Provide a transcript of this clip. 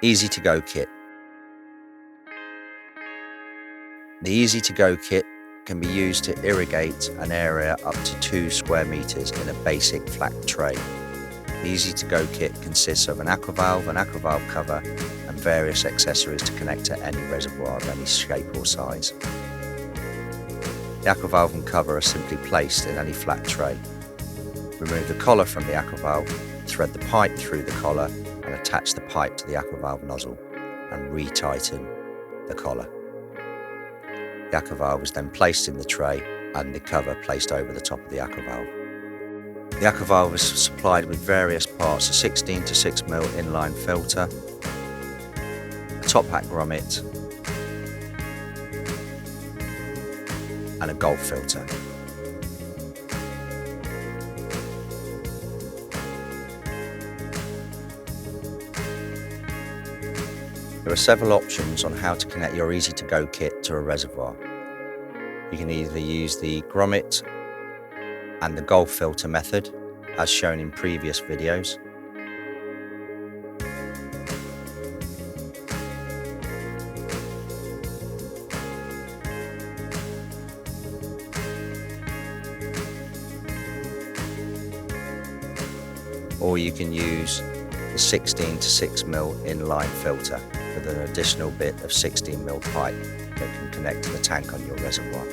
Easy2GO kit. The Easy2GO kit can be used to irrigate an area up to 2 square meters in a basic flat tray. The Easy2GO kit consists of an AQUAvalve cover, and various accessories to connect to any reservoir of any shape or size. The AQUAvalve and cover are simply placed in any flat tray. Remove the collar from the AQUAvalve, thread the pipe through the collar and attach the pipe to the AQUAvalve nozzle and re-tighten the collar. The AQUAvalve is then placed in the tray and the cover placed over the top of the AQUAvalve. The AQUAvalve is supplied with various parts: a 16 to 6mm inline filter, a top hat grommet and a golf filter. There are several options on how to connect your Easy2GO kit to a reservoir. You can either use the grommet and the golf filter method, as shown in previous videos. Or you can use the 16 to 6mm inline filter with an additional bit of 16mm pipe that can connect to the tank on your reservoir.